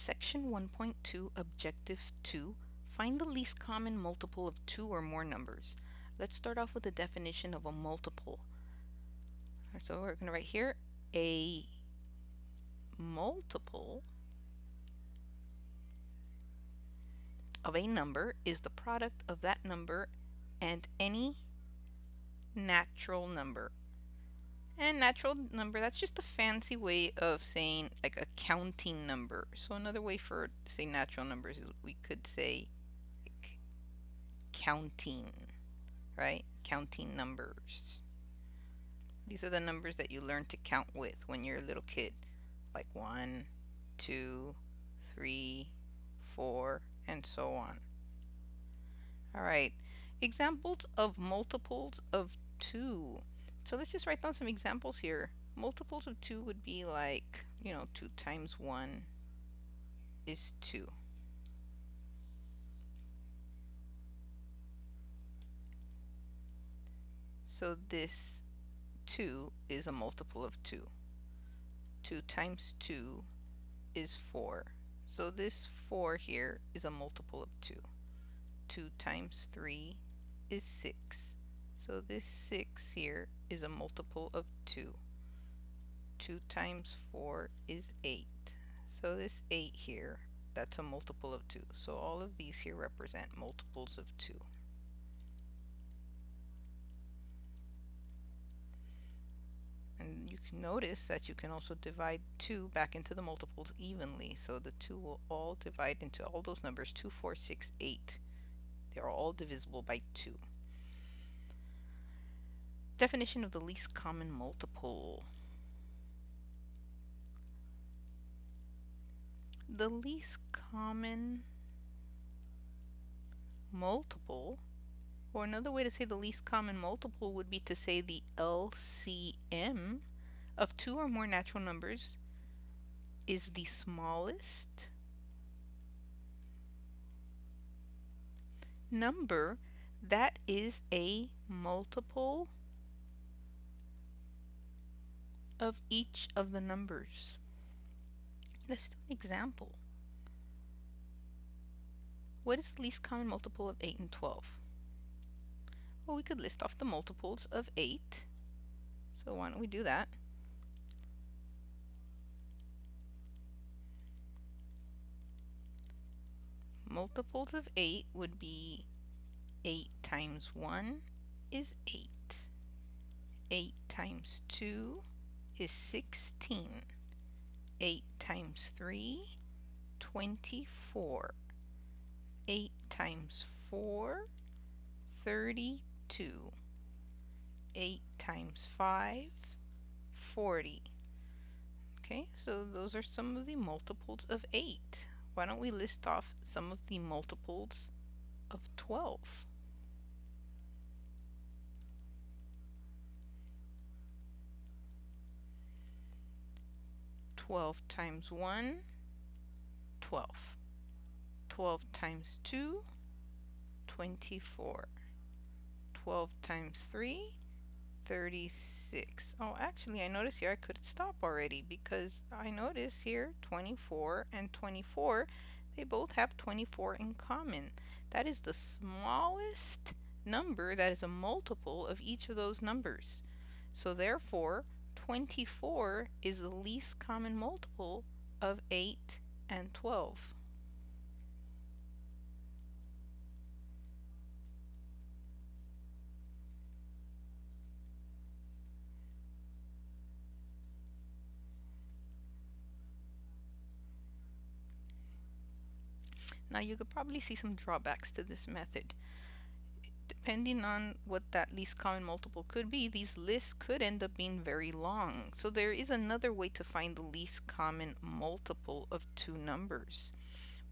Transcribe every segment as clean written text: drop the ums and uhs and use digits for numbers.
Section 1.2, Objective 2, find the least common multiple of two or more numbers. Let's start off with the definition of a multiple. So we're going to write here, a multiple of a number is the product of that number and any natural number. And natural number, that's just a fancy way of saying like a counting number. So another way for say natural numbers is we could say like counting, right? Counting numbers. These are the numbers that you learn to count with when you're a little kid, like 1, 2, 3, 4, and so on. All right, examples of multiples of 2. So let's just write down some examples here. Multiples of 2 would be like, 2 times 1 is 2. So this 2 is a multiple of 2. 2 times 2 is 4. So this 4 here is a multiple of 2. 2 times 3 is 6. So this 6 here is a multiple of 2. 2 times 4 is 8. So this 8 here, that's a multiple of 2. So all of these here represent multiples of 2. And you can notice that you can also divide 2 back into the multiples evenly. So the 2 will all divide into all those numbers, 2, 4, 6, 8. They are all divisible by 2. Definition of the least common multiple. The least common multiple, or another way to say the least common multiple would be to say the LCM of two or more natural numbers is the smallest number that is a multiple of each of the numbers. Let's do an example. What is the least common multiple of 8 and 12? Well, we could list off the multiples of 8. So why don't we do that? Multiples of 8 would be 8 times 1 is 8. 8 times 2 is 16. 8 times 3, 24. 8 times 4, 32. 8 times 5, 40. Okay, so those are some of the multiples of 8. Why don't we list off some of the multiples of 12? 12 times 1, 12. 12 times 2, 24. 12 times 3, 36. Oh, actually, I notice here I could stop already because I notice here 24 and 24, they both have 24 in common. That is the smallest number that is a multiple of each of those numbers. So therefore, 24 is the least common multiple of 8 and 12. Now you could probably see some drawbacks to this method. Depending on what that least common multiple could be, these lists could end up being very long. So there is another way to find the least common multiple of two numbers.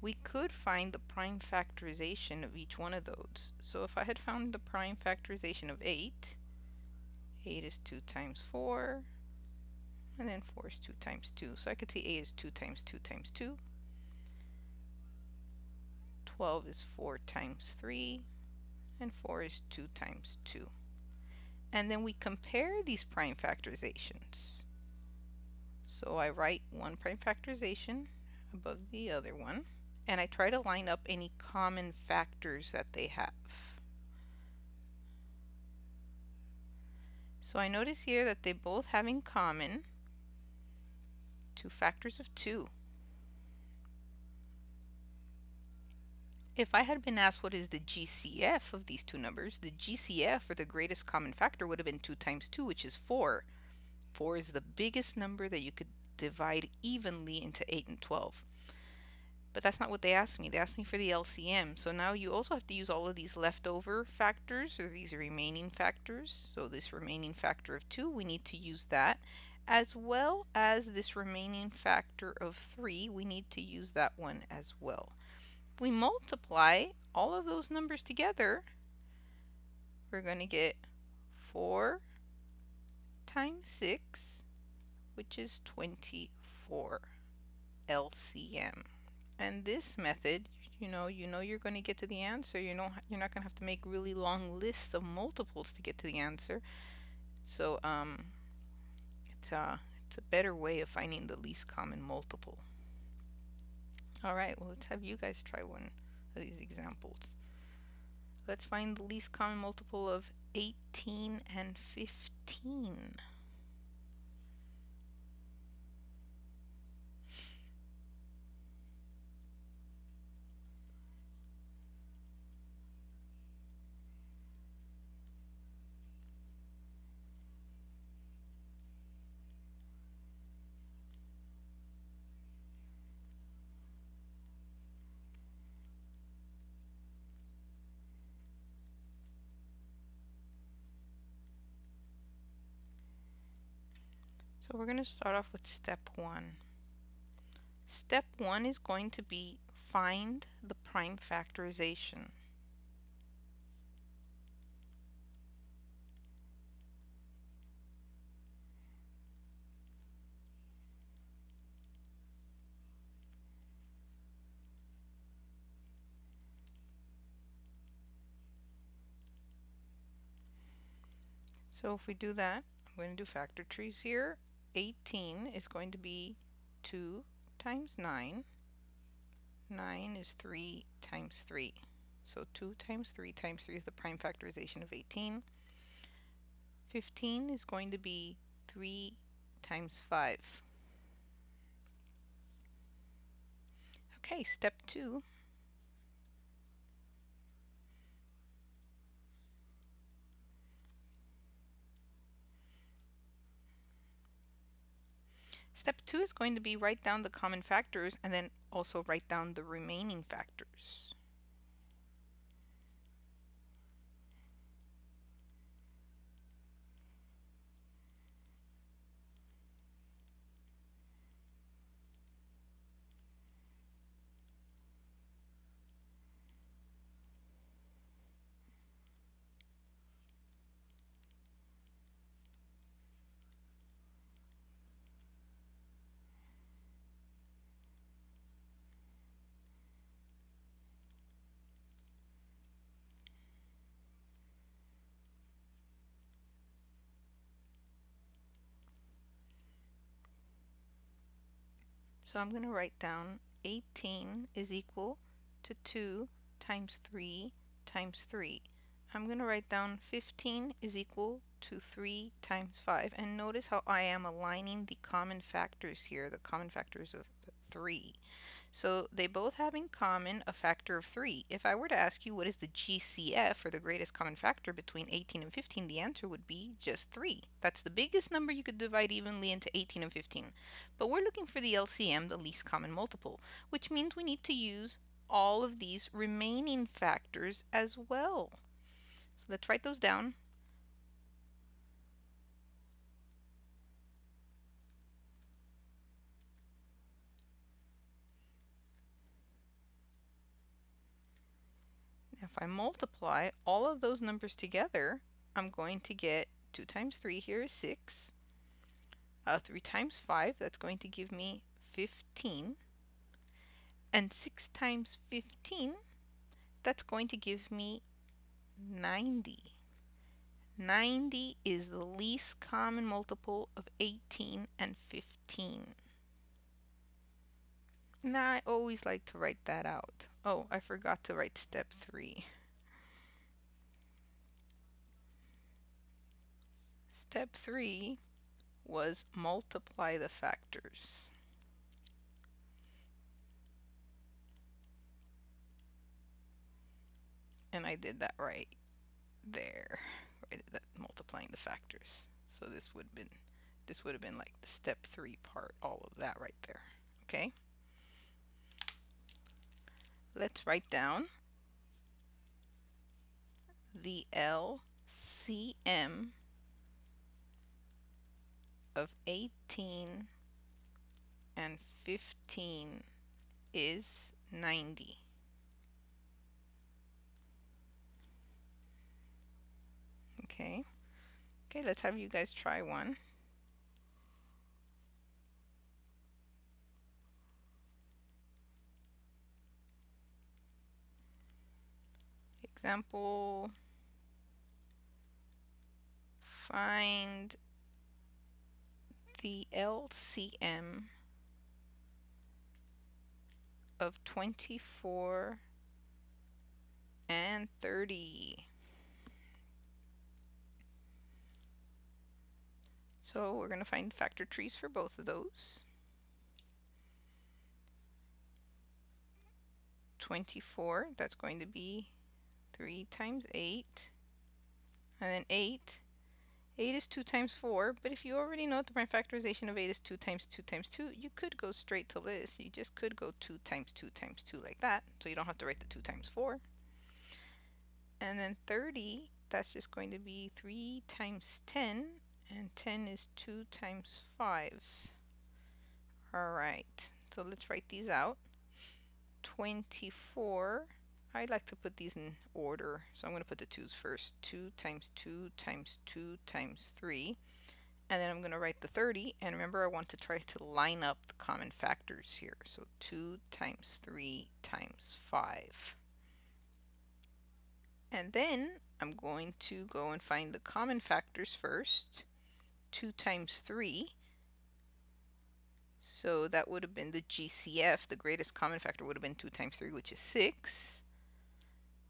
We could find the prime factorization of each one of those. So if I had found the prime factorization of 8, 8 is 2 times 4, and then 4 is 2 times 2. So I could see 8 is 2 times 2 times 2. 12 is 4 times 3, and 4 is 2 times 2. And then we compare these prime factorizations. So I write one prime factorization above the other one, and I try to line up any common factors that they have. So I notice here that they both have in common two factors of 2. If I had been asked what is the GCF of these two numbers, the GCF, or the greatest common factor, would have been 2 times 2, which is 4. 4 is the biggest number that you could divide evenly into 8 and 12. But that's not what they asked me. They asked me for the LCM. So now you also have to use all of these leftover factors, or these remaining factors. So this remaining factor of 2, we need to use that. As well as this remaining factor of 3, we need to use that one as well. If we multiply all of those numbers together, we're going to get 4 times 6, which is 24 LCM. And this method, you know you're going to get to the answer. You're not going to have to make really long lists of multiples to get to the answer. So it's a better way of finding the least common multiple. All right, well, let's have you guys try one of these examples. Let's find the least common multiple of 18 and 15. So we're going to start off with step 1. Step 1 is going to be find the prime factorization. So if we do that, I'm going to do factor trees here. 18 is going to be 2 times 9. 9 is 3 times 3. So 2 times 3 times 3 is the prime factorization of 18. 15 is going to be 3 times 5. Okay, step 2. Step 2 is going to be write down the common factors and then also write down the remaining factors. So I'm going to write down 18 is equal to 2 times 3 times 3. I'm going to write down 15 is equal to 3 times 5. And notice how I am aligning the common factors here, the common factors of 3. So they both have in common a factor of 3. If I were to ask you what is the GCF, or the greatest common factor, between 18 and 15, the answer would be just 3. That's the biggest number you could divide evenly into 18 and 15. But we're looking for the LCM, the least common multiple, which means we need to use all of these remaining factors as well. So let's write those down. If I multiply all of those numbers together, I'm going to get 2 times 3 here is 6. 3 times 5, that's going to give me 15. And 6 times 15, that's going to give me 90. 90 is the least common multiple of 18 and 15. Now I always like to write that out. Oh, I forgot to write step 3. Step 3 was multiply the factors. And I did that right there. I did that multiplying the factors. So this would have been like the step 3 part, all of that right there. Okay? Let's write down the LCM of 18 and 15 is 90. Okay. Okay, let's have you guys try one. Example, find the LCM of 24 and 30. So we're going to find factor trees for both of those. 24, that's going to be 3 times 8. And then 8. 8 is 2 times 4, but if you already know that the prime factorization of 8 is 2 times 2 times 2, you could go straight to this. You just could go 2 times 2 times 2 like that, so you don't have to write the 2 times 4. And then 30, that's just going to be 3 times 10, and 10 is 2 times 5. Alright, so let's write these out. 24, I like to put these in order, so I'm going to put the 2's first. 2 times 2 times 2 times 3. And then I'm going to write the 30, and remember I want to try to line up the common factors here. So 2 times 3 times 5. And then I'm going to go and find the common factors first. 2 times 3. So that would have been the GCF. The greatest common factor would have been 2 times 3, which is 6.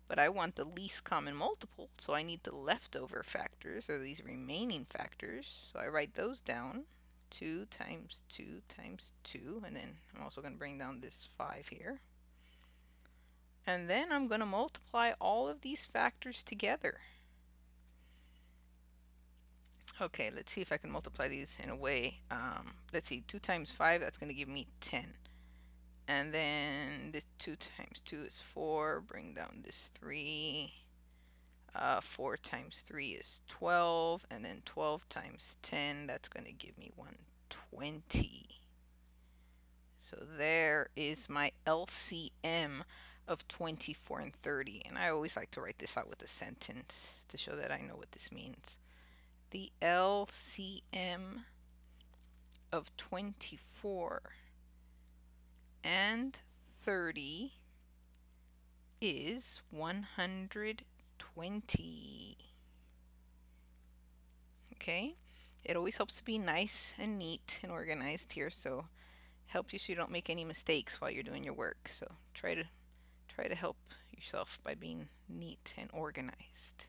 But I want the least common multiple, so I need the leftover factors, or these remaining factors. So I write those down. 2 times 2 times 2, and then I'm also going to bring down this 5 here. And then I'm going to multiply all of these factors together. Okay, let's see if I can multiply these in a way. Let's see, 2 times 5, that's going to give me 10. And then this 2 times 2 is 4. Bring down this 3. 4 times 3 is 12. And then 12 times 10, that's going to give me 120. So there is my LCM of 24 and 30. And I always like to write this out with a sentence to show that I know what this means. The LCM of 24 and 30 is 120. Okay, it always helps to be nice and neat and organized here, so helps you so you don't make any mistakes while you're doing your work. So try to help yourself by being neat and organized.